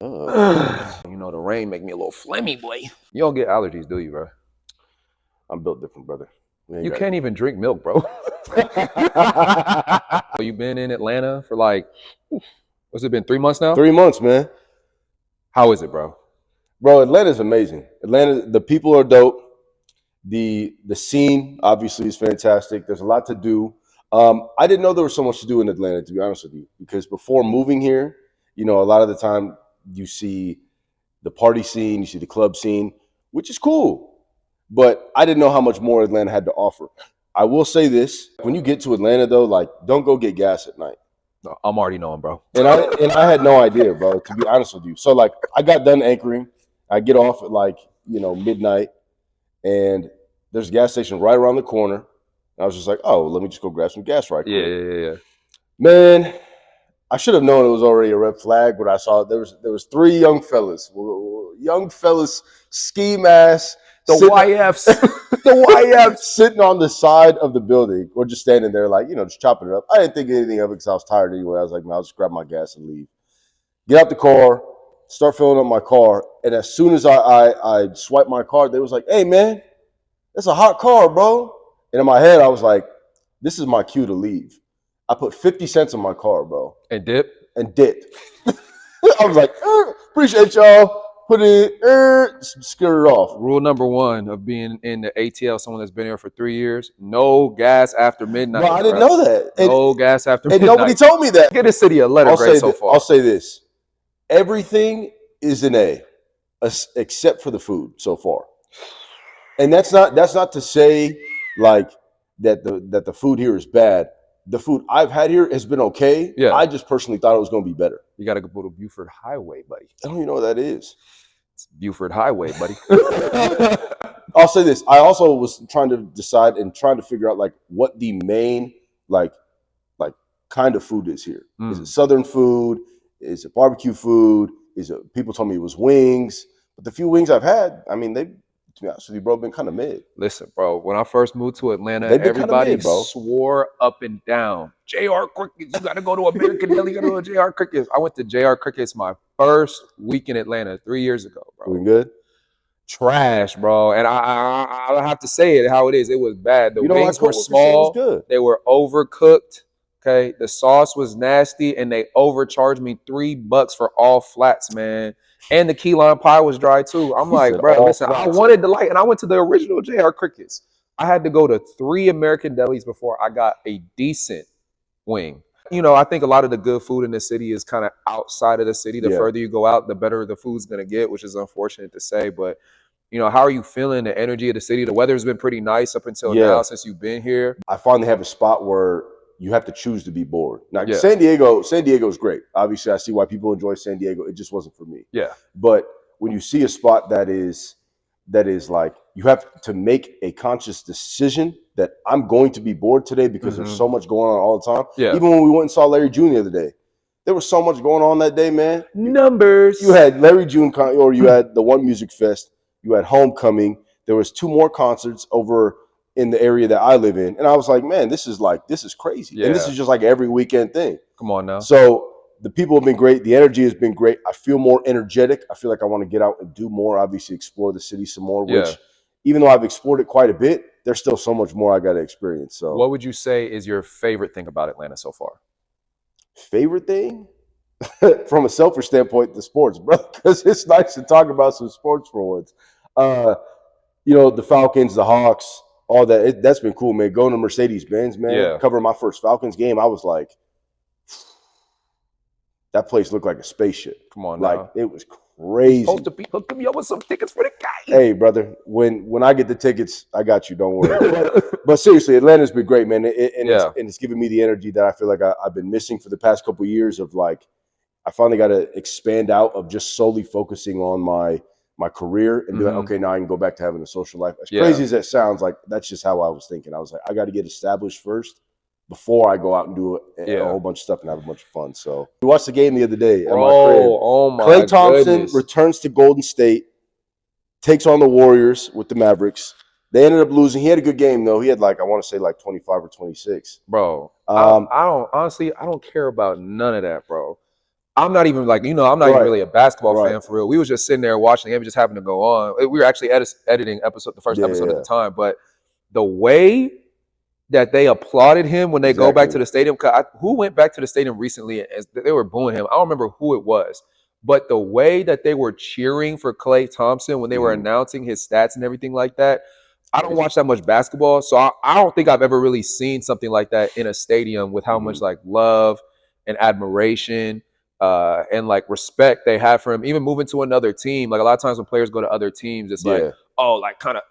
You know, the rain make me a little phlegmy, boy. You don't get allergies, do you, bro? I'm built different, brother. You can't even drink milk, bro. You've been in Atlanta for like, what's it been, 3 months now? 3 months, man. How is it, bro? Bro, Atlanta's amazing. Atlanta, the people are dope. The scene obviously is fantastic. There's a lot to do. I didn't know there was so much to do in Atlanta, to be honest with you, because before moving here, you know, a lot of the time you see the party scene, you see the club scene, which is cool. But I didn't know how much more Atlanta had to offer. I will say this: when you get to Atlanta, though, like, don't go get gas at night. No, I'm already knowing, bro. And I had no idea, bro, to be honest with you. So, like, I got done anchoring. I get off at, like, you know, midnight, and there's a gas station right around the corner. And I was just like, oh, let me just go grab some gas right quick. Yeah. Man, I should have known it was already a red flag, but I saw there was 3 young fellas, ski mask, The YFs. the YFs sitting on the side of the building, or just standing there, like, you know, just chopping it up. I didn't think anything of it because I was tired anyway. I was like, man, I'll just grab my gas and leave. Get out the car, start filling up my car, and as soon as I swiped my card, they was like, hey, man, that's a hot car, bro. And in my head, I was like, this is my cue to leave. I put 50 cents in my car, bro. And dip? And dipped. I was like, appreciate y'all. Put it in, scare it off. Rule number 1 of being in the ATL, someone that's been here for 3 years, no gas after midnight. No, I didn't know that. No gas after midnight. And nobody told me that. Get the city a letter grade so far. I'll say this. Everything is an A, except for the food so far. And that's not to say like that the food here is bad. The food I've had here has been okay. Yeah. I just personally thought it was going to be better. You got to go to Buford Highway, buddy. I don't even know what that is. It's Buford Highway, buddy. I'll say this. I also was trying to decide and trying to figure out like what the main like kind of food is here. Is it Southern food? Is it barbecue food? Is it, people told me it was wings, but the few wings I've had, I mean, they, to be honest with you, bro, been kind of mid. Listen, bro, when I first moved to Atlanta, everybody swore up and down, JR Crickets, you got to go to American Deli, you got to go to JR Crickets. I went to JR Crickets my first week in Atlanta 3 years ago, bro. We good? Trash, bro. And I don't have to say it how it is. It was bad. The wings were small. Good. They were overcooked. Okay. The sauce was nasty, and they overcharged me $3 for all flats, man. And the key lime pie was dry too. I'm like, bro, listen, I wanted the light, and I went to the original JR Crickets. I had to go to 3 American delis before I got a decent wing. You know, I think a lot of the good food in the city is kind of outside of the city. The further you go out, the better the food's going to get, which is unfortunate to say. But, you know, how are you feeling the energy of the city? The weather's been pretty nice up until now since you've been here. I finally have a spot where you have to choose to be bored. Now, San Diego is great. Obviously, I see why people enjoy San Diego. It just wasn't for me. Yeah. But when you see a spot that is like, you have to make a conscious decision that I'm going to be bored today because there's so much going on all the time. Yeah. Even when we went and saw Larry June the other day, there was so much going on that day, man. Numbers. You had Larry June, or you had the One Music Fest. You had Homecoming. There was 2 more concerts over in the area that I live in. And I was like, man, this is crazy. Yeah. And this is just like every weekend thing. Come on now. So the people have been great. The energy has been great. I feel more energetic. I feel like I want to get out and do more, obviously explore the city some more, which even though I've explored it quite a bit, there's still so much more I got to experience. So what would you say is your favorite thing about Atlanta so far? Favorite thing? From a selfish standpoint, the sports, bro, because it's nice to talk about some sports for once. You know, the Falcons, the Hawks, all that. That's been cool, man. Going to Mercedes-Benz, man. Yeah. Covering my first Falcons game, I was like, that place looked like a spaceship. Come on, like it was crazy. You're supposed to be hooking me up with some tickets for the guy. Hey, brother, when I get the tickets, I got you. Don't worry. But seriously, Atlanta's been great, man, and it's given me the energy that I feel like I've been missing for the past couple of years. Of like, I finally got to expand out of just solely focusing on my career and be like, okay, now I can go back to having a social life. As crazy as that sounds, like that's just how I was thinking. I was like, I got to get established first before I go out and do a whole bunch of stuff and have a bunch of fun. So we watched the game the other day at my crib. Oh my Klay Thompson returns to Golden State, takes on the Warriors with the Mavericks. They ended up losing. He had a good game though. He had like, I want to say like 25 or 26. Bro, I don't care about none of that, bro. I'm not even like, I'm not even really a basketball Right. fan for real. We was just sitting there watching the game. It just happened to go on. We were actually editing the first episode at the time. But the way that they applauded him when they go back to the stadium, who went back to the stadium recently and they were booing him? I don't remember who it was. But the way that they were cheering for Klay Thompson when they were announcing his stats and everything like that, I don't watch that much basketball, so I don't think I've ever really seen something like that in a stadium with how much like love and admiration and like respect they have for him. Even moving to another team, like a lot of times when players go to other teams, it's like, oh, like kind of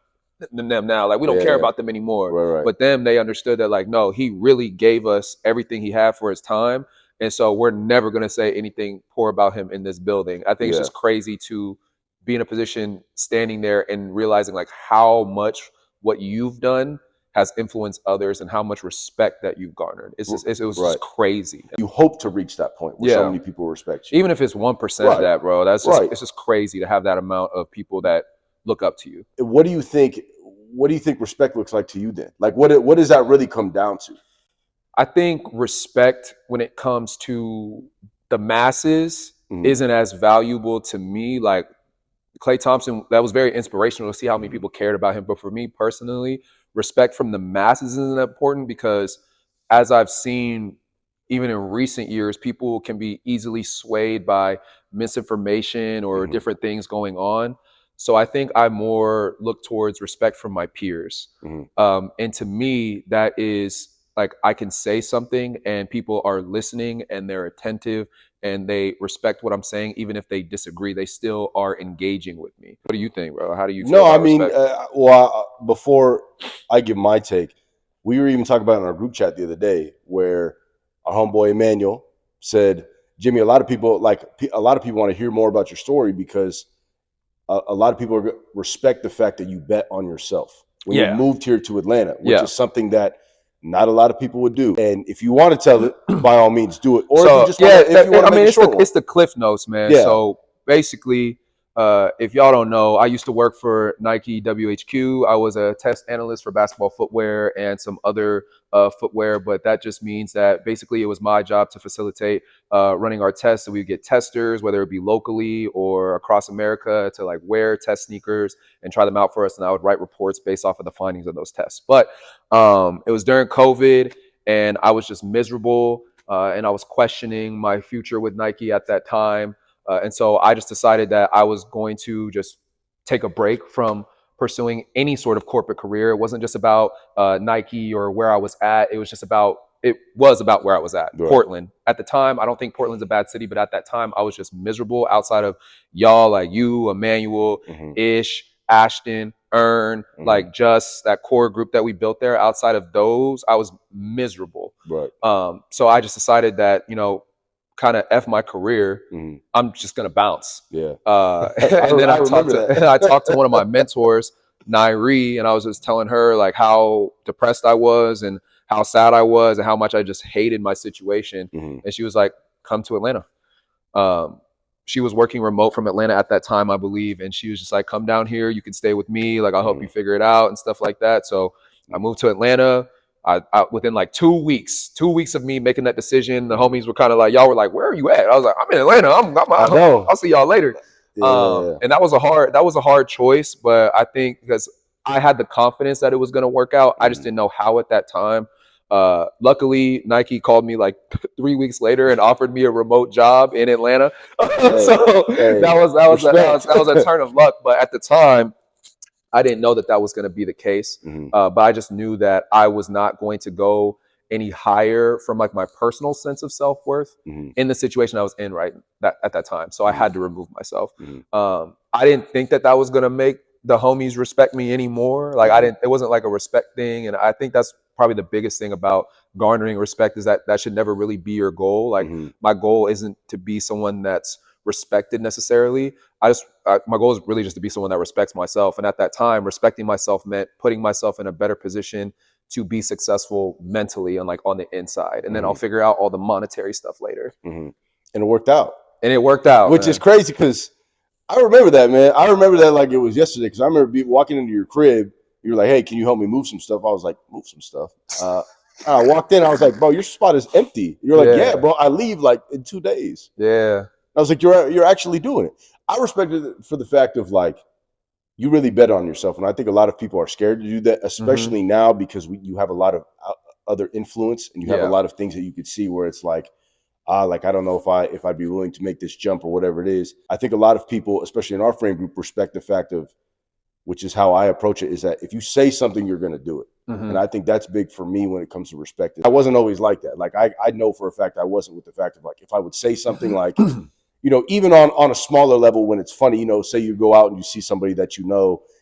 them now, like we don't care about them anymore. But them, they understood that like, no, he really gave us everything he had for his time. And so we're never going to say anything poor about him in this building. I think it's just crazy to be in a position standing there and realizing like how much what you've done has influenced others and how much respect that you've garnered. It was just crazy. You hope to reach that point where so many people respect you. Even if it's 1% of that, bro, that's just, it's just crazy to have that amount of people that look up to you. What do you think respect looks like to you then? Like what does that really come down to? I think respect when it comes to the masses isn't as valuable to me. Like Klay Thompson, that was very inspirational to see how many people cared about him. But for me personally, respect from the masses isn't important because as I've seen, even in recent years, people can be easily swayed by misinformation or different things going on. So I think I more look towards respect from my peers. And to me, that is like I can say something and people are listening and they're attentive and they respect what I'm saying. Even if they disagree, they still are engaging with me. What do you think, bro? How do you feel about respect? Before I give my take, we were even talking about it in our group chat the other day where our homeboy Emmanuel said, Jimmy, a lot of people want to hear more about your story because a lot of people respect the fact that you bet on yourself when you moved here to Atlanta, which is something that not a lot of people would do. And if you want to tell it, by all means, do it. Or if you just want to it's the Cliff Notes, man. Yeah. So basically, if y'all don't know, I used to work for Nike WHQ. I was a test analyst for basketball footwear and some other footwear, but that just means that basically it was my job to facilitate running our tests. So we would get testers, whether it be locally or across America, to like wear test sneakers and try them out for us. And I would write reports based off of the findings of those tests. But it was during COVID and I was just miserable and I was questioning my future with Nike at that time. And so I just decided that I was going to just take a break from pursuing any sort of corporate career. It wasn't just about Nike or where I was at. It was about where I was at, Portland. At the time, I don't think Portland's a bad city, but at that time, I was just miserable outside of y'all, like you, Emmanuel, Ish, Ashton, Earn, like just that core group that we built there. Outside of those, I was miserable. So I just decided that, kind of F my career, I'm just gonna bounce. And then I talked to one of my mentors, Nairi, and I was just telling her like how depressed I was and how sad I was and how much I just hated my situation. And she was like, come to Atlanta. She was working remote from Atlanta at that time, I believe. And she was just like, come down here. You can stay with me. Like, I'll help you figure it out and stuff like that. So I moved to Atlanta. I within like 2 weeks of me making that decision, the homies were kind of like, y'all were like, where are you at? I was like, I'm in Atlanta. I'll see y'all later. And that was a hard choice, but I think because I had the confidence that it was going to work out, I just didn't know how at that time. Luckily, Nike called me like 3 weeks later and offered me a remote job in Atlanta. That was a turn of luck. But at the time, I didn't know that was going to be the case. But I just knew that I was not going to go any higher from like my personal sense of self-worth in the situation I was in at that time. So I had to remove myself. I didn't think that was going to make the homies respect me anymore. Like it wasn't like a respect thing. And I think that's probably the biggest thing about garnering respect is that should never really be your goal. Like my goal isn't to be someone that's respected necessarily. My goal is really just to be someone that respects myself. And at that time, respecting myself meant putting myself in a better position to be successful mentally and like on the inside. And then I'll figure out all the monetary stuff later. And it worked out. Which is crazy because I remember that, man. I remember that like it was yesterday because I remember walking into your crib. You were like, hey, can you help me move some stuff? I was like, move some stuff? I walked in. I was like, bro, your spot is empty. You're like, yeah, bro. I leave like in 2 days. Yeah. I was like, you're actually doing it. I respected it for the fact of like, you really bet on yourself. And I think a lot of people are scared to do that, especially now because you have a lot of other influence and you have a lot of things that you could see where it's like I don't know if I'd be willing to make this jump or whatever it is. I think a lot of people, especially in our frame group, respect the fact of, which is how I approach it, is that if you say something, you're going to do it. And I think that's big for me when it comes to respect. I wasn't always like that. Like I know for a fact I wasn't, with the fact of like, if I would say something like, even on a smaller level when it's funny, say you go out and you see somebody that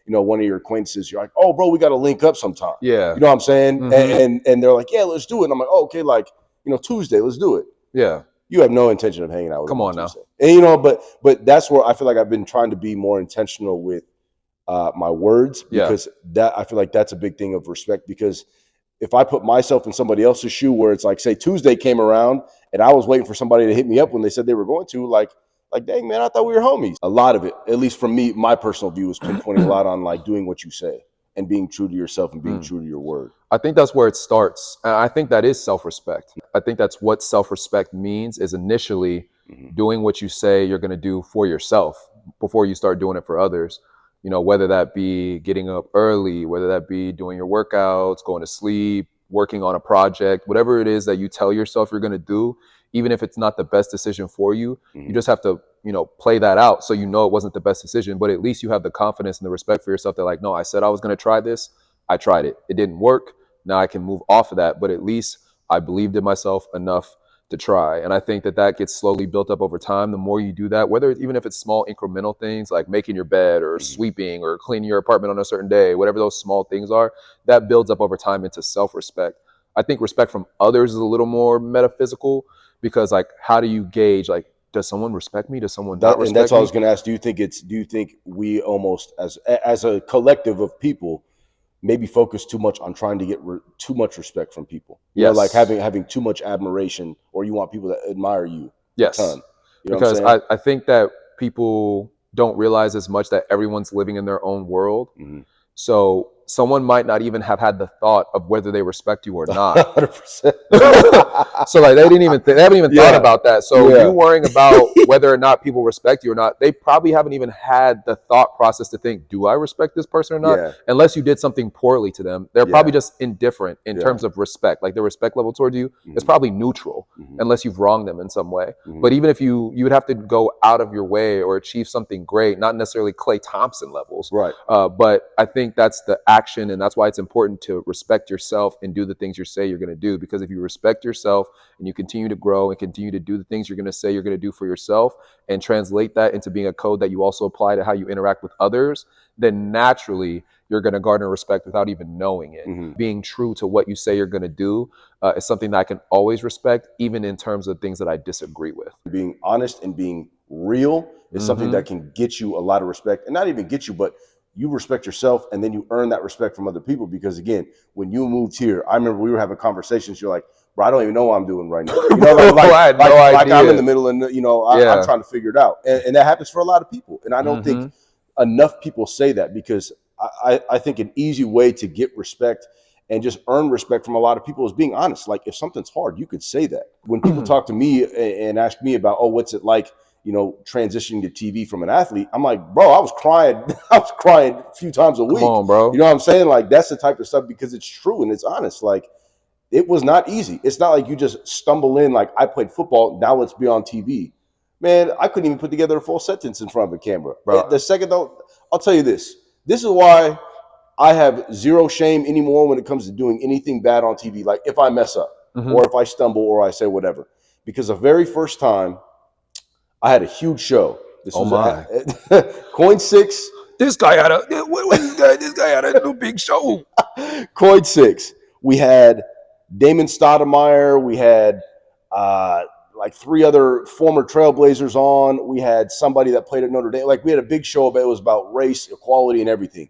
one of your acquaintances, you're like, oh, bro, we got to link up sometime. Yeah. You know what I'm saying? And they're like, yeah, let's do it. And I'm like, oh, okay, like, Tuesday, let's do it. Yeah. You have no intention of hanging out with Come on Tuesday. now. And, but that's where I feel like I've been trying to be more intentional with my words, because that I feel like that's a big thing of respect. Because if I put myself in somebody else's shoe, where it's like, say Tuesday came around and I was waiting for somebody to hit me up when they said they were going to, like, dang, man, I thought we were homies. A lot of it, at least from me, my personal view, is pinpointing a lot on like doing what you say and being true to yourself and being true to your word. I think that's where it starts. And I think that is self-respect. I think that's what self-respect means, is initially doing what you say you're going to do for yourself before you start doing it for others. Whether that be getting up early, whether that be doing your workouts, going to sleep, working on a project, whatever it is that you tell yourself you're going to do, even if it's not the best decision for you, you just have to, play that out so it wasn't the best decision, but at least you have the confidence and the respect for yourself that like, no, I said I was going to try this. I tried it. It didn't work. Now I can move off of that, but at least I believed in myself enough to try. And I think that gets slowly built up over time. The more you do that, even if it's small incremental things like making your bed or sweeping or cleaning your apartment on a certain day, whatever those small things are, that builds up over time into self-respect. I think respect from others is a little more metaphysical, because like, how do you gauge, like, does someone respect me? Does someone not respect me? And that's all I was going to ask. Do you think we almost, as a collective of people, maybe focus too much on trying to get too much respect from people? Like having too much admiration, or you want people to admire you a ton. Because I think that people don't realize as much that everyone's living in their own world. So someone might not even have had the thought of whether they respect you or not. 100%. So like they haven't even thought about that. So you worrying about whether or not people respect you or not, they probably haven't even had the thought process to think, do I respect this person or not? Unless you did something poorly to them. They're probably just indifferent in terms of respect. Like their respect level towards you is probably neutral unless you've wronged them in some way. But even if you would have to go out of your way or achieve something great, not necessarily Klay Thompson levels. Right. But I think that's the action, and that's why it's important to respect yourself and do the things you say you're going to do. Because if you respect yourself and you continue to grow and continue to do the things you're going to say you're going to do for yourself, and translate that into being a code that you also apply to how you interact with others, then naturally you're going to garner respect without even knowing it. Being true to what you say you're going to do is something that I can always respect, even in terms of things that I disagree with. Being honest and being real is something that can get you a lot of respect, and not even get you, but you respect yourself, and then you earn that respect from other people. Because again, when you moved here, I remember we were having conversations. You're like, bro, I don't even know what I'm doing right now. I had no idea. I'm in the middle, and I'm trying to figure it out. And that happens for a lot of people. And I don't think enough people say that, because I think an easy way to get respect and just earn respect from a lot of people is being honest. Like, if something's hard, you could say that. When people talk to me and ask me about, oh, what's it like, transitioning to TV from an athlete, I'm like, bro, I was crying a few times a week. Come on, bro. You know what I'm saying? Like, that's the type of stuff, because it's true and it's honest. Like, it was not easy. It's not like you just stumble in, like, I played football, now let's be on TV. Man, I couldn't even put together a full sentence in front of a camera. Bro. The second, though, I'll tell you this. This is why I have zero shame anymore when it comes to doing anything bad on TV. Like, if I mess up or if I stumble or I say whatever. Because the very first time I had a huge show. This was Coin 6. This guy had a big show. Coin 6. We had Damon Stoudemire. We had like 3 other former Trailblazers on. We had somebody that played at Notre Dame. Like, we had a big show, but it was about race, equality, and everything.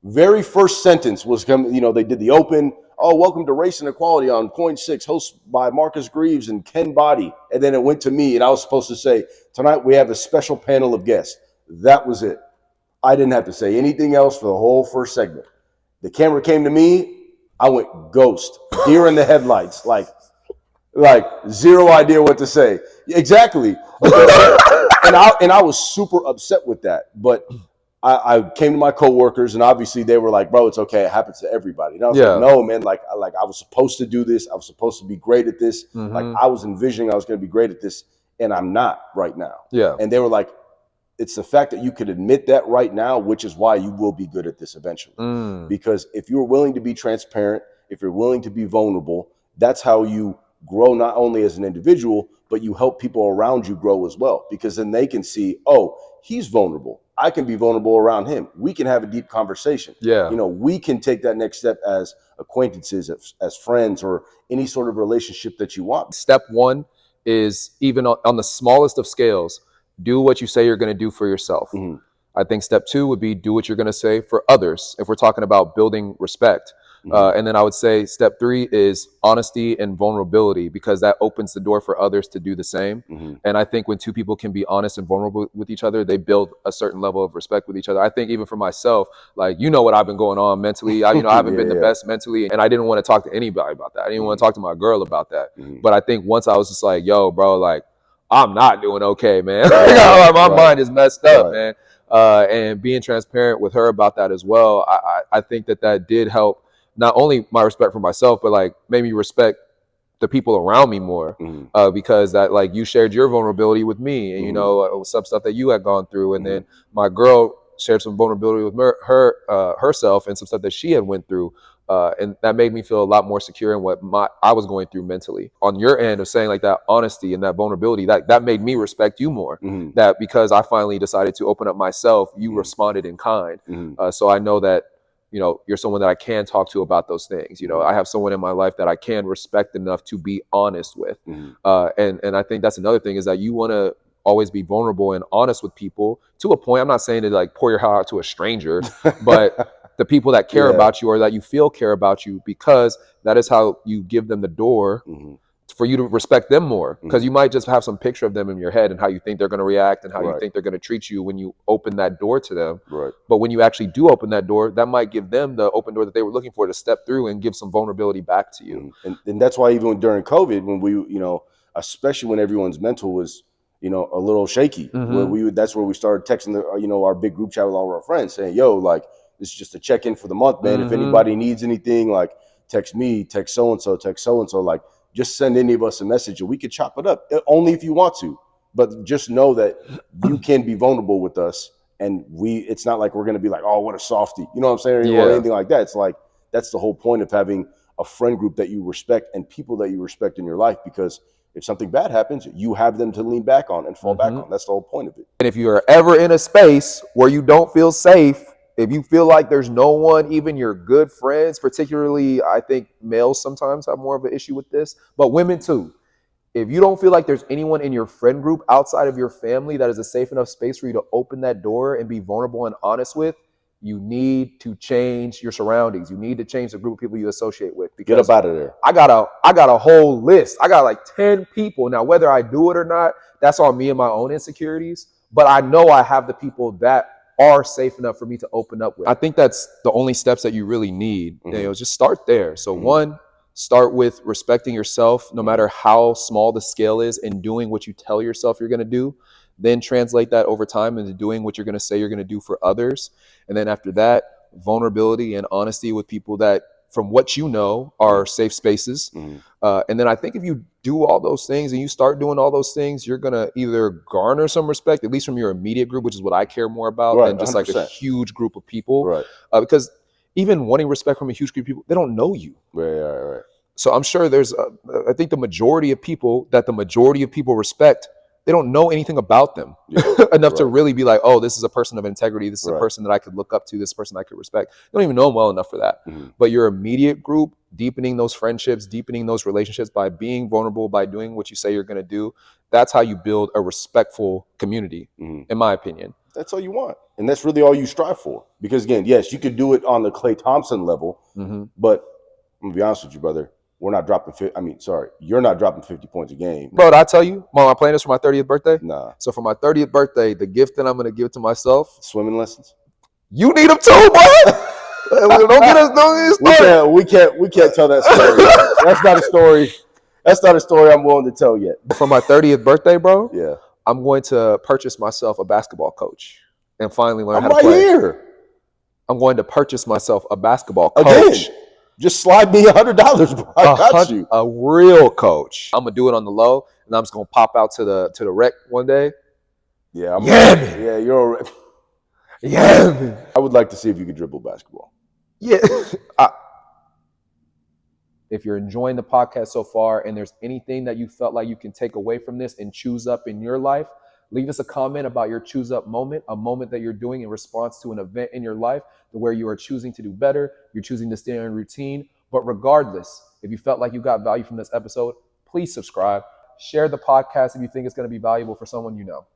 Very first sentence was coming, they did the open. Oh, welcome to Race and Equality on Coin 6, hosted by Marcus Greaves and Ken Body. And then it went to me, and I was supposed to say, tonight we have a special panel of guests. That was it. I didn't have to say anything else for the whole first segment. The camera came to me. I went ghost, deer in the headlights, like zero idea what to say. Exactly. And I was super upset with that. But I came to my coworkers, and obviously they were like, "Bro, it's okay. It happens to everybody." And I was like, "No, man. Like I was supposed to do this. I was supposed to be great at this. Like I was envisioning I was going to be great at this, and I'm not right now." Yeah. And they were like, "It's the fact that you could admit that right now, which is why you will be good at this eventually. Because if you're willing to be transparent, if you're willing to be vulnerable, that's how you grow not only as an individual, but you help people around you grow as well. Because then they can see, oh, he's vulnerable. I can be vulnerable around him. We can have a deep conversation. Yeah. You know, we can take that next step as acquaintances, as friends, or any sort of relationship that you want." Step one is, even on the smallest of scales, do what you say you're going to do for yourself. I think step two would be do what you're going to say for others, if we're talking about building respect. And then I would say step three is honesty and vulnerability, because that opens the door for others to do the same. And I think when two people can be honest and vulnerable with each other, they build a certain level of respect with each other. I think even for myself, like, you know what I've been going on mentally. I haven't been the best mentally, and I didn't want to talk to anybody about that. I didn't want to talk to my girl about that. But I think once I was just like, yo, bro, like, I'm not doing okay, man. My mind is messed up, man. And being transparent with her about that as well, I think that did help not only my respect for myself, but like made me respect the people around me more, because that, like, you shared your vulnerability with me, and you know, some stuff that you had gone through, and then my girl shared some vulnerability with herself and some stuff that she had went through, and that made me feel a lot more secure in what I was going through mentally. On your end of saying like that honesty and that vulnerability, that made me respect you more. That because I finally decided to open up myself, you responded in kind. So I know that, you know, you're someone that I can talk to about those things. You know, I have someone in my life that I can respect enough to be honest with. And I think that's another thing, is that you want to always be vulnerable and honest with people to a point. I'm not saying to like pour your heart out to a stranger, but the people that care about you, or that you feel care about you, because that is how you give them the door for you to respect them more. Because you might just have some picture of them in your head and how you think they're going to react and how you think they're going to treat you when you open that door to them. But when you actually do open that door, that might give them the open door that they were looking for to step through and give some vulnerability back to you. And that's why even during COVID, when we, you know, especially when everyone's mental was, you know, a little shaky, that's where we started texting our big group chat with all of our friends saying, yo, like, this is just a check-in for the month, man. If anybody needs anything, like, text me, text so-and-so, like, just send any of us a message and we could chop it up, only if you want to. But just know that you can be vulnerable with us, and it's not like we're going to be like, oh, what a softie, you know what I'm saying, or anything like that. It's like, that's the whole point of having a friend group that you respect and people that you respect in your life, because if something bad happens, you have them to lean back on and fall back on. That's the whole point of it. And if you're ever in a space where you don't feel safe, if you feel like there's no one, even your good friends, particularly, I think males sometimes have more of an issue with this, but women too. If you don't feel like there's anyone in your friend group outside of your family that is a safe enough space for you to open that door and be vulnerable and honest with, you need to change your surroundings. You need to change the group of people you associate with. Because get up out of there. I got a whole list. I got like 10 people. Now, whether I do it or not, that's on me and my own insecurities. But I know I have the people that are safe enough for me to open up with. I think that's the only steps that you really need. You know, just start there. So one, start with respecting yourself, no matter how small the scale is, and doing what you tell yourself you're going to do. Then translate that over time into doing what you're going to say you're going to do for others. And then after that, vulnerability and honesty with people that, from what you know, are safe spaces. And then I think if you do all those things and you start doing all those things, you're going to either garner some respect, at least from your immediate group, which is what I care more about, than just 100%. Like a huge group of people. Because even wanting respect from a huge group of people, they don't know you. Right. So I'm sure I think the majority of people respect, they don't know anything about them enough to really be like, oh, this is a person of integrity. This is a person that I could look up to. This person I could respect. They don't even know them well enough for that. But your immediate group, deepening those friendships, deepening those relationships by being vulnerable, by doing what you say you're going to do, that's how you build a respectful community, in my opinion. That's all you want. And that's really all you strive for. Because again, yes, you could do it on the Klay Thompson level, but I'm going to be honest with you, brother. We're not dropping you're not dropping 50 points a game. Bro, did I tell you, Mom, I'm playing this for my 30th birthday? Nah. So for my 30th birthday, the gift that I'm going to give to myself, swimming lessons. You need them too, bro. Don't get us started. We can't tell that story. That's not a story. That's not a story I'm willing to tell yet. For my 30th birthday, bro, Yeah, I'm going to purchase myself a basketball coach and finally learn how I'm to play. Here. I'm going to purchase myself a basketball coach. Again, just slide me $100, bro. I got you. A real coach. I'm gonna do it on the low, and I'm just gonna pop out to the rec one day. Yeah, Yeah, you're. Yeah, I would like to see if you could dribble basketball. Yeah. If you're enjoying the podcast so far and there's anything that you felt like you can take away from this and choose up in your life, leave us a comment about your choose up moment, a moment that you're doing in response to an event in your life where you are choosing to do better, you're choosing to stay on routine. But regardless, if you felt like you got value from this episode, please subscribe. Share the podcast if you think it's going to be valuable for someone you know.